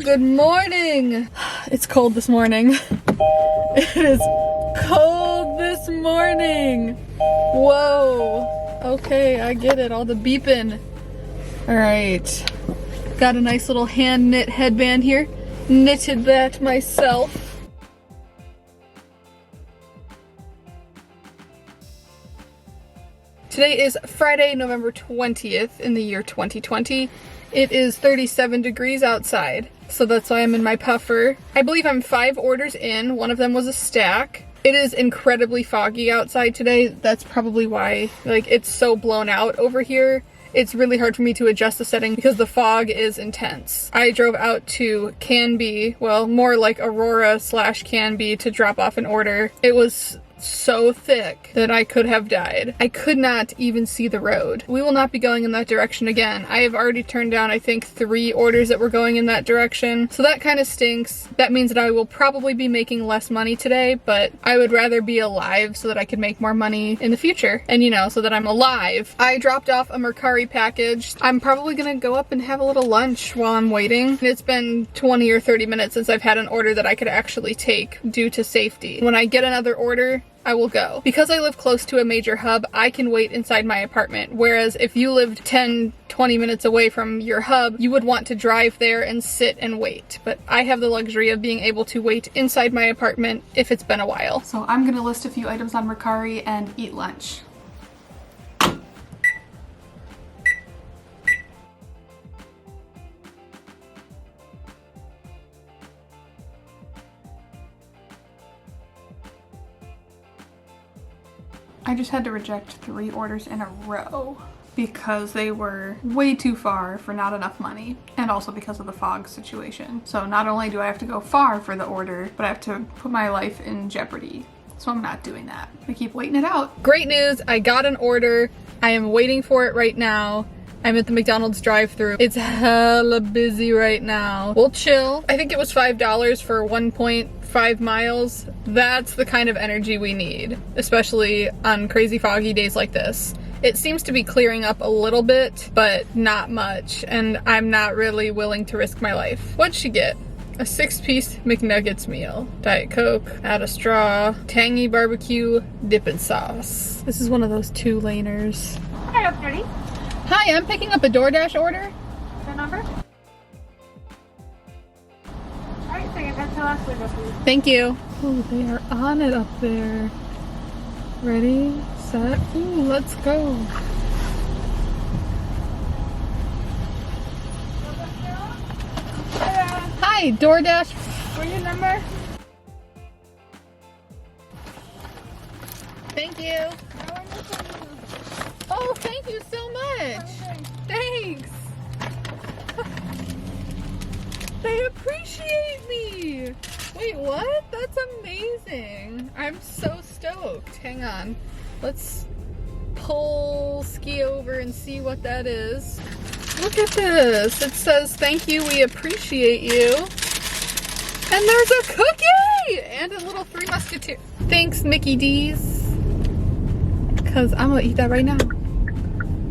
Good morning. It's cold this morning. It is cold this morning. Whoa. Okay, I get it. All the beeping. All right. Got a nice little hand knit headband here. Knitted that myself. Today is Friday, November 20th in the year 2020. It is 37 degrees outside, so that's why I'm in my puffer. I believe I'm 5 orders in. One of them was a stack. It is incredibly foggy outside today. That's probably why, like, it's so blown out over here. It's really hard for me to adjust the setting because the fog is intense. I drove out to Canby, well, more like Aurora/Canby, to drop off an order. It was so thick that I could have died. I could not even see the road. We will not be going in that direction again. I have already turned down, I think, 3 orders that were going in that direction. So that kind of stinks. That means that I will probably be making less money today, but I would rather be alive so that I could make more money in the future. And you know, so that I'm alive. I dropped off a Mercari package. I'm probably gonna go up and have a little lunch while I'm waiting. It's been 20 or 30 minutes since I've had an order that I could actually take due to safety. When I get another order, I will go. Because I live close to a major hub, I can wait inside my apartment. Whereas if you lived 10, 20 minutes away from your hub, you would want to drive there and sit and wait. But I have the luxury of being able to wait inside my apartment if it's been a while. So I'm gonna list a few items on Mercari and eat lunch. I just had to reject 3 orders in a row because they were way too far for not enough money, and also because of the fog situation. So not only do I have to go far for the order, but I have to put my life in jeopardy. So I'm not doing that. I keep waiting it out. Great news, I got an order. I am waiting for it right now. I'm at the McDonald's drive-thru. It's hella busy right now. We'll chill. I think it was $5 for 1.5 miles. That's the kind of energy we need, especially on crazy foggy days like this. It seems to be clearing up a little bit, but not much, and I'm not really willing to risk my life. What'd she get? A 6-piece McNuggets meal. Diet Coke, add a straw, tangy barbecue dipping sauce. This is one of those 2-laners. Hi, Dirty. Hi, I'm picking up a DoorDash order. The number? Alright, so you head to the last window, please. Thank you. Oh, they are on it up there. Ready, set, ooh, let's go. Hi, DoorDash. What's your number? Thank you. Oh, thank you so much. Thanks. They appreciate me. Wait, what? That's amazing. I'm so stoked. Hang on. Let's pull ski over and see what that is. Look at this. It says, thank you, we appreciate you. And there's a cookie! And a little 3 Musketeers. Thanks, Mickey D's. Because I'm gonna eat that right now.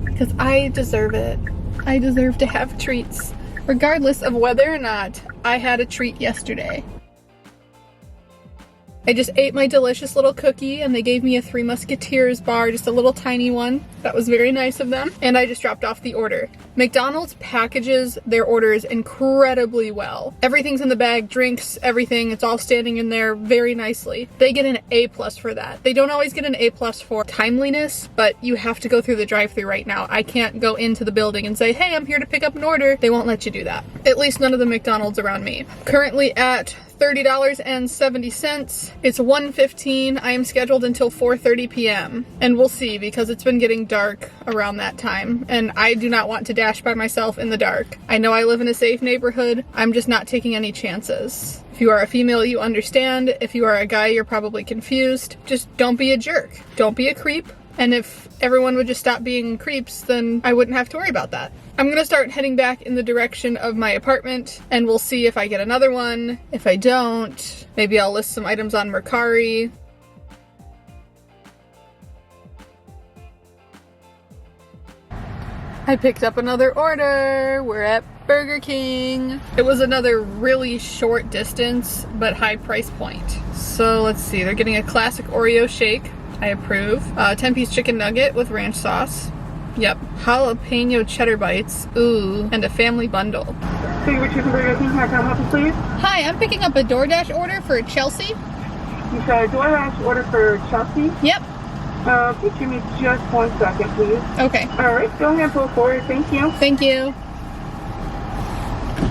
Because I deserve it. I deserve to have treats, regardless of whether or not I had a treat yesterday. I just ate my delicious little cookie and they gave me a 3 Musketeers bar, just a little tiny one. That was very nice of them. And I just dropped off the order. McDonald's packages their orders incredibly well. Everything's in the bag, drinks, everything. It's all standing in there very nicely. They get an A+ for that. They don't always get an A+ for timeliness, but you have to go through the drive-thru right now. I can't go into the building and say, hey, I'm here to pick up an order. They won't let you do that. At least none of the McDonald's around me. Currently at $30.70. It's 1:15. I am scheduled until 4:30 p.m. and we'll see because it's been getting dark around that time and I do not want to dash by myself in the dark. I know I live in a safe neighborhood. I'm just not taking any chances. If you are a female, you understand. If you are a guy, you're probably confused. Just don't be a jerk. Don't be a creep. And if everyone would just stop being creeps, then I wouldn't have to worry about that. I'm gonna start heading back in the direction of my apartment and we'll see if I get another one. If I don't, maybe I'll list some items on Mercari. I picked up another order. We're at Burger King. It was another really short distance, but high price point. So let's see, they're getting a classic Oreo shake. I approve. 10-piece chicken nugget with ranch sauce. Yep. Jalapeno cheddar bites. Ooh. And a family bundle. Favorite chicken burger king, how can I help you, please? Hi, I'm picking up a DoorDash order for Chelsea. You said DoorDash order for Chelsea? Yep. Okay, give me just 1 second, please. Okay. Alright, go ahead and pull forward. Thank you. Thank you.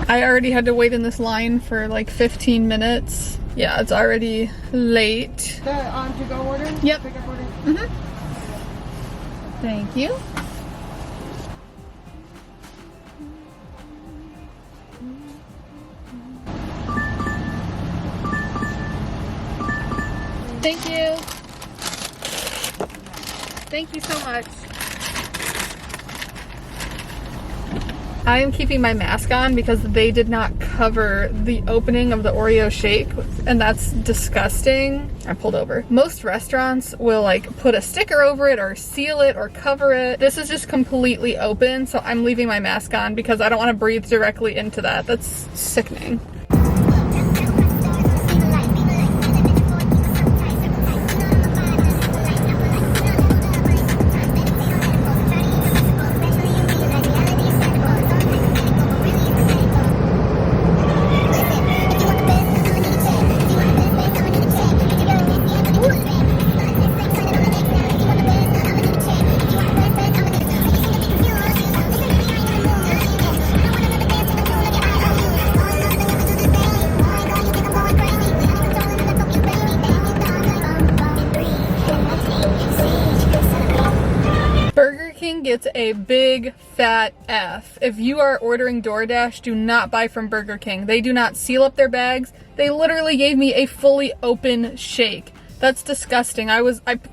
I already had to wait in this line for like 15 minutes. Yeah, it's already late. The to-go order? Yep. Pickup order? Mm-hmm. Thank you. Thank you. Thank you so much. I am keeping my mask on because they did not cover the opening of the Oreo shake, and that's disgusting. I pulled over. Most restaurants will like put a sticker over it or seal it or cover it. This is just completely open, so I'm leaving my mask on because I don't want to breathe directly into that. That's sickening. Gets a big fat F. If you are ordering DoorDash, do not buy from Burger King. They do not seal up their bags. They literally gave me a fully open shake. That's disgusting. I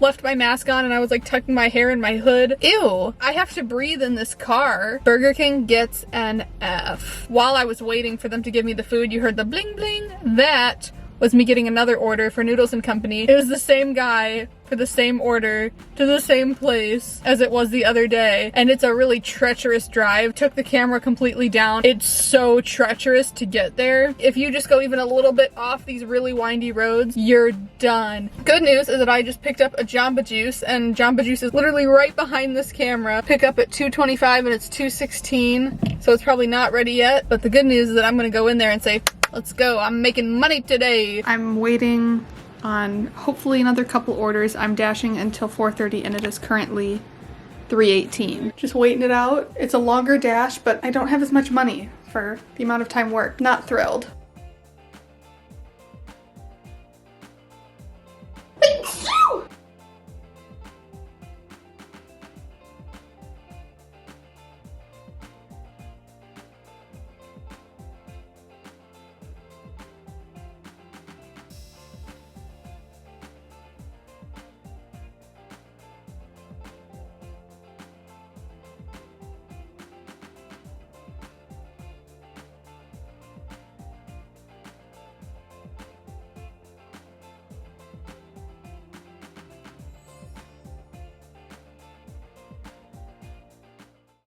left my mask on and I was like tucking my hair in my hood. Ew, I have to breathe in this car. Burger King gets an F. While I was waiting for them to give me the food, you heard the bling bling. That was me getting another order for Noodles and Company. It was the same guy for the same order to the same place as it was the other day. And it's a really treacherous drive. Took the camera completely down. It's so treacherous to get there. If you just go even a little bit off these really windy roads, you're done. Good news is that I just picked up a Jamba Juice, and Jamba Juice is literally right behind this camera. Pick up at 2:25 and it's 2:16, so it's probably not ready yet. But the good news is that I'm gonna go in there and say, let's go, I'm making money today. I'm waiting on hopefully another couple orders. I'm dashing until 4:30 and it is currently 3:18. Just waiting it out. It's a longer dash, but I don't have as much money for the amount of time worked. Not thrilled.